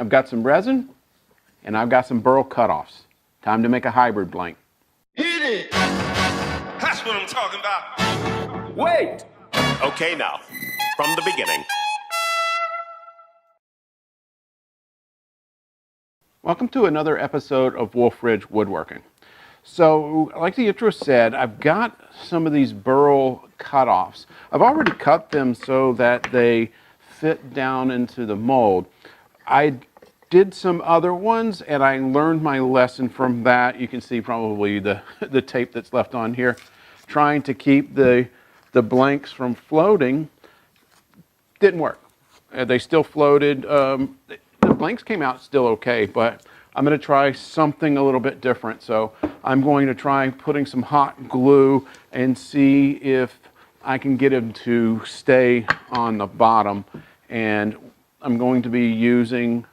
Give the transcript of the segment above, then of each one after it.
I've got some resin, and I've got some Burl cutoffs. Time to make a hybrid blank. Hit it! That's what I'm talking about. Wait! Okay, now, from the beginning. Welcome to another episode of Wolf Ridge Woodworking. So, like the intro said, I've got some of these Burl cutoffs. I've already cut them so that they fit down into the mold. I did some other ones and I learned my lesson from that. You can see probably the tape that's left on here. Trying to keep the blanks from floating didn't work. They still floated. The blanks came out still okay, but I'm going to try something a little bit different. So I'm going to try putting some hot glue and see if I can get them to stay on the bottom. And I'm going to be using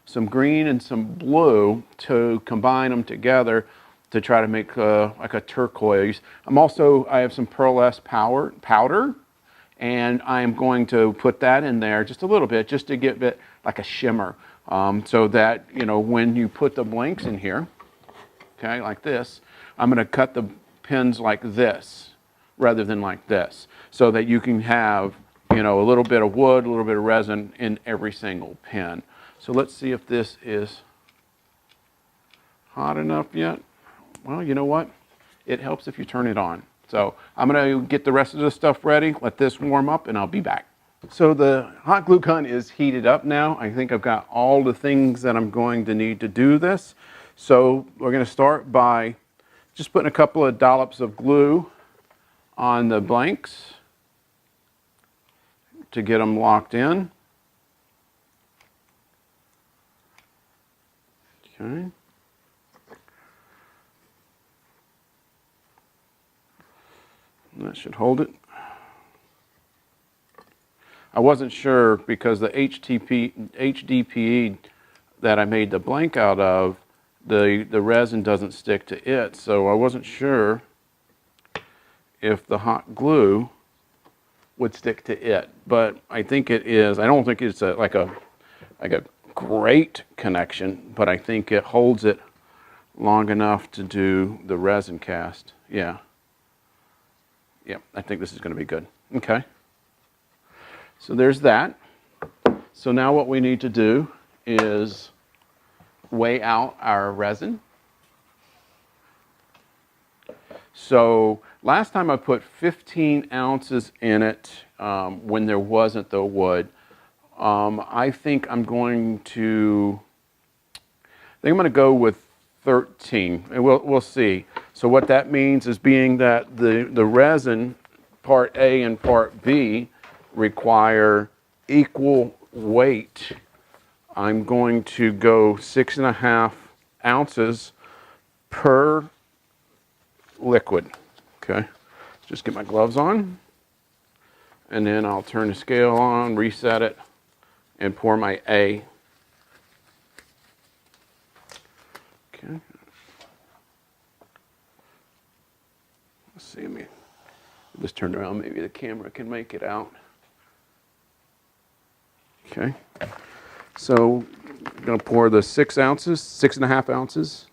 some green and some blue to combine them together to try to make like a turquoise. I have some pearlescent powder, and I'm going to put that in there just a little bit, just to give it like a shimmer, so that, you know, when you put the blanks in here, okay, like this, I'm going to cut the pins like this rather than like this, so that you can have, you know, a little bit of wood, a little bit of resin in every single pin. So let's see if this is hot enough yet. Well, you know what? It helps if you turn it on. So I'm going to get the rest of the stuff ready, let this warm up, and I'll be back. So the hot glue gun is heated up now. I think I've got all the things that I'm going to need to do this. So we're going to start by just putting a couple of dollops of glue on the blanks to get them locked in. Okay. That should hold it. I wasn't sure because the HDPE that I made the blank out of, the resin doesn't stick to it, so I wasn't sure if the hot glue would stick to it, but I think it is. I don't think it's like a great connection, but I think it holds it long enough to do the resin cast. Yeah, I think this is going to be good. Okay, so there's that. So now what we need to do is weigh out our resin. So last time I put 15 ounces in it when there wasn't the wood. I think I'm going to go with 13, and we'll see. So what that means is, being that the resin, part A and part B, require equal weight, I'm going to go 6.5 ounces per liquid. Okay, just get my gloves on, and then I'll turn the scale on, reset it, and pour my A. Okay. Let's see, let me just turn around, maybe the camera can make it out. Okay. So I'm going to pour the 6.5 ounces.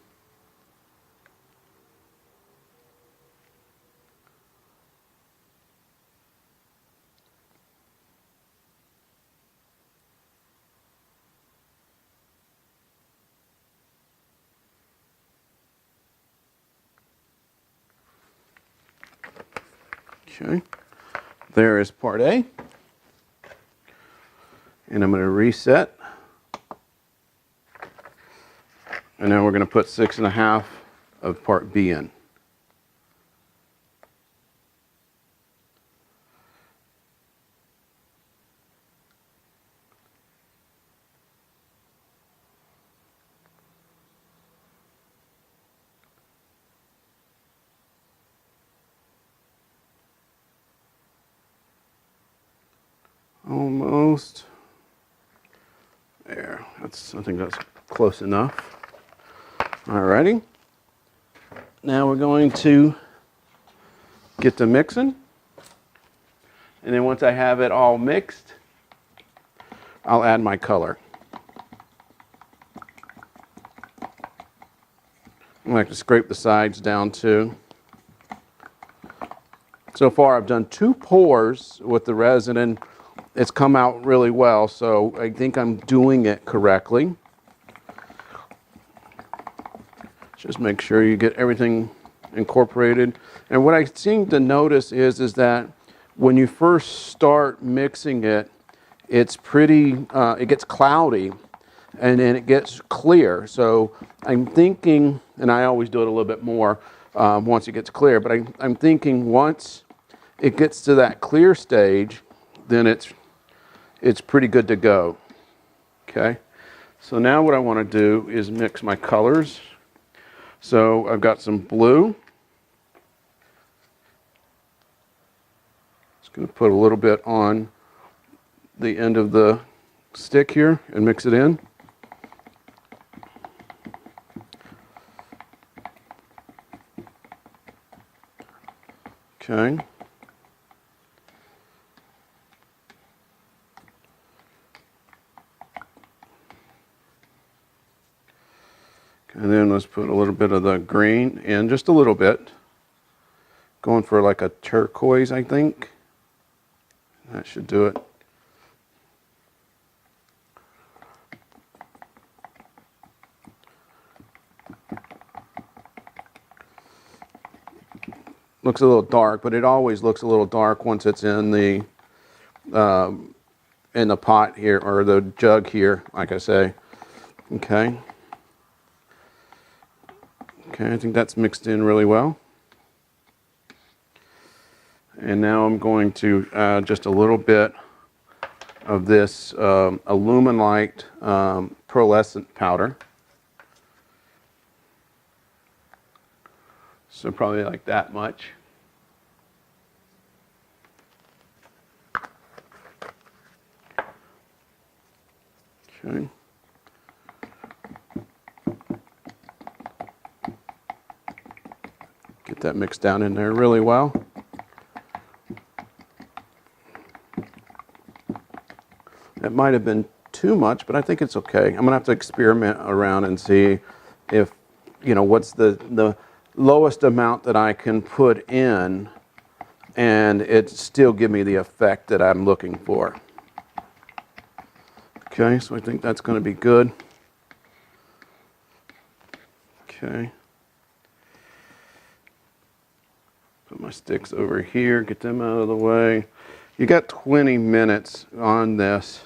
Okay, there is part A, and I'm going to reset, and now we're going to put 6.5 of part B in. Almost. There. I think that's close enough. Alrighty. Now we're going to get to mixing. And then once I have it all mixed, I'll add my color. I like to scrape the sides down too. So far I've done 2 pours with the resin and it's come out really well, so I think I'm doing it correctly. Just make sure you get everything incorporated. And what I seem to notice is that when you first start mixing it, it's pretty, it gets cloudy and then it gets clear. So I'm thinking, and I always do it a little bit more once it gets clear, but I'm thinking once it gets to that clear stage, then it's pretty good to go. Okay, so now what I want to do is mix my colors. So I've got some blue. Just going to put a little bit on the end of the stick here and mix it in. Okay. And then let's put a little bit of the green in, just a little bit. Going for like a turquoise, I think. That should do it. Looks a little dark, but it always looks a little dark once it's in the pot here, or the jug here, like I say. Okay. Okay, I think that's mixed in really well. And now I'm going to add just a little bit of this Aluminite pearlescent powder. So probably like that much. Okay. Get that mixed down in there really well. It might have been too much, but I think it's okay. I'm gonna have to experiment around and see if, what's the lowest amount that I can put in and it still give me the effect that I'm looking for. Okay, so I think that's gonna be good. Okay. Put my sticks over here, get them out of the way. You got 20 minutes on this,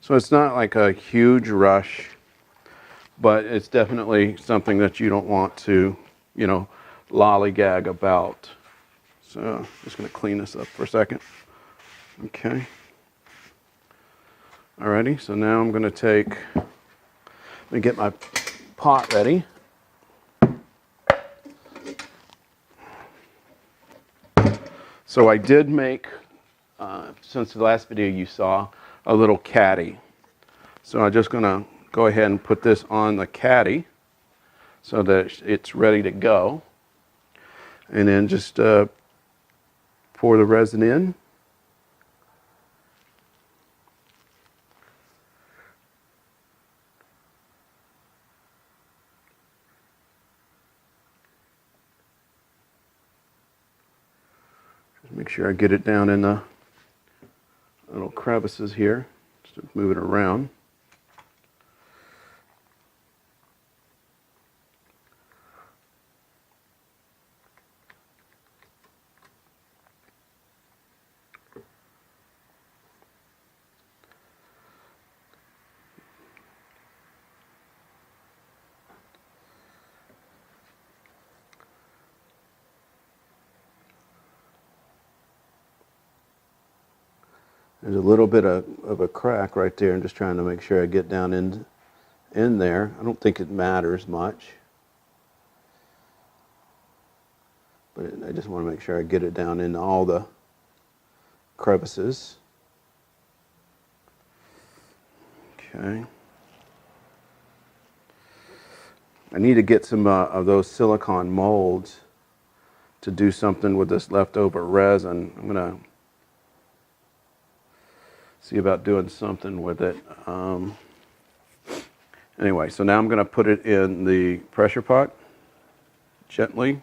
so it's not like a huge rush, but it's definitely something that you don't want to, lollygag about. So I'm just going to clean this up for a second. Okay. Alrighty, so now I'm going to let me get my pot ready. So I did make, since the last video you saw, a little caddy. So I'm just going to go ahead and put this on the caddy so that it's ready to go. And then just pour the resin in. Make sure I get it down in the little crevices here. Just move it around. There's a little bit of a crack right there. I'm just trying to make sure I get down in there. I don't think it matters much, but I just want to make sure I get it down in all the crevices. Okay. I need to get some of those silicone molds to do something with this leftover resin. I'm going to see about doing something with it. Anyway, so now I'm going to put it in the pressure pot. gently.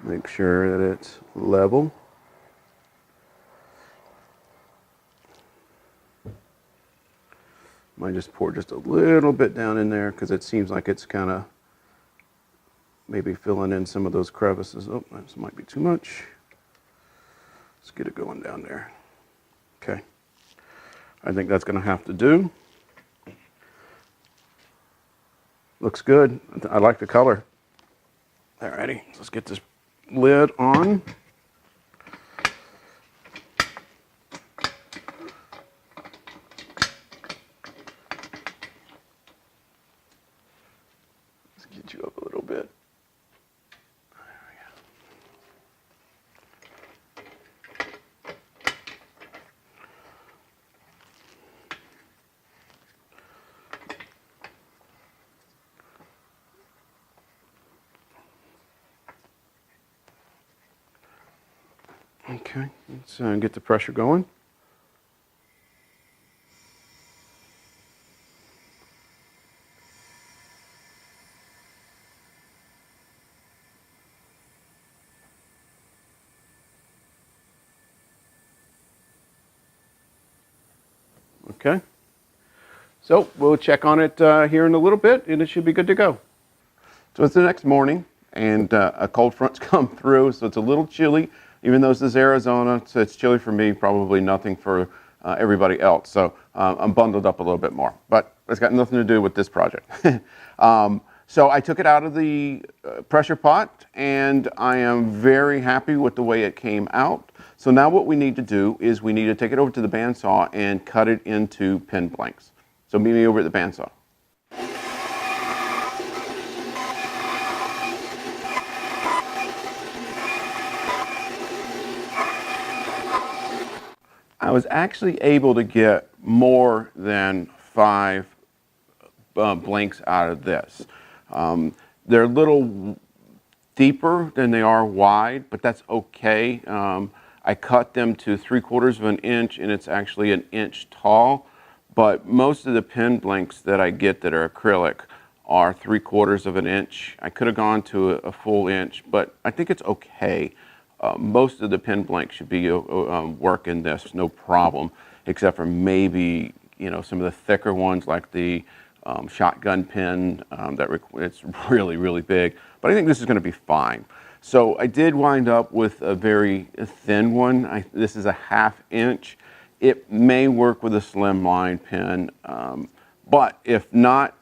Make sure that it's level. Might just pour just a little bit down in there because it seems like it's kind of maybe filling in some of those crevices. Oh, this might be too much. Let's get it going down there. Okay. I think that's going to have to do. Looks good. I like the color. Alrighty, let's get this lid on. Let's get you up a little bit. Okay, let's get the pressure going. Okay, so we'll check on it here in a little bit and it should be good to go. So it's the next morning and a cold front's come through, so it's a little chilly. Even though this is Arizona, so it's chilly for me, probably nothing for everybody else. So I'm bundled up a little bit more, but it's got nothing to do with this project. So I took it out of the pressure pot and I am very happy with the way it came out. So now what we need to do is we need to take it over to the bandsaw and cut it into pin blanks. So meet me over at the bandsaw. I was actually able to get more than 5 blanks out of this. They're a little deeper than they are wide, but that's okay. I cut them to 3/4 of an inch and it's actually an inch tall, but most of the pin blanks that I get that are acrylic are 3/4 of an inch. I could have gone to a full inch, but I think it's okay. Most of the pin blanks should be working this, no problem, except for maybe, you know, some of the thicker ones like the shotgun pin it's really, really big. But I think this is going to be fine. So I did wind up with a very thin one. This is a 1/2 inch. It may work with a slim line pin, but if not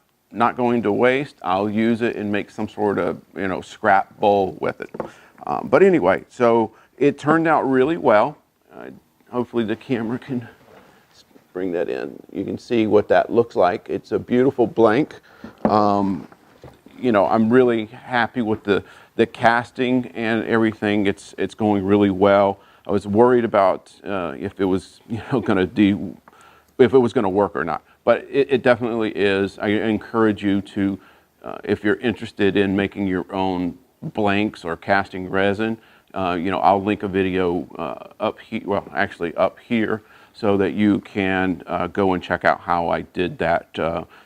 going to waste, I'll use it and make some sort of, you know, scrap bowl with it. But anyway, so it turned out really well. Hopefully the camera can bring that in. You can see what that looks like. It's a beautiful blank. You know, I'm really happy with the casting and everything. It's going really well. I was worried about if it was, you know, if it was going to work or not. But it definitely is. I encourage you to, if you're interested in making your own blanks or casting resin, you know, I'll link a video up here, well, actually up here, so that you can go and check out how I did that,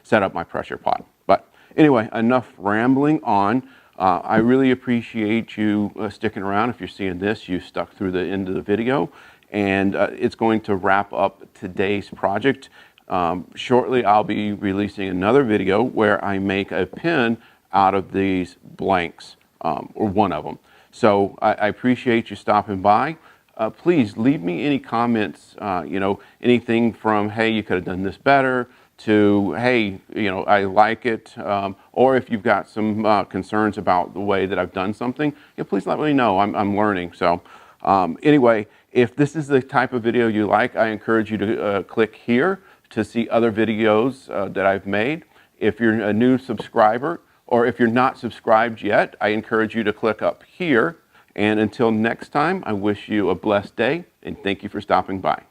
set up my pressure pot. But anyway, enough rambling on. I really appreciate you sticking around. If you're seeing this, you stuck through the end of the video, and it's going to wrap up today's project. Shortly, I'll be releasing another video where I make a pin out of these blanks, or one of them. So I appreciate you stopping by. Please leave me any comments, you know, anything from, hey, you could have done this better, to, hey, you know, I like it, or if you've got some concerns about the way that I've done something, you know, please let me know. I'm learning. So anyway, if this is the type of video you like, I encourage you to click here to see other videos that I've made. If you're a new subscriber, or if you're not subscribed yet, I encourage you to click up here. And until next time, I wish you a blessed day, and thank you for stopping by.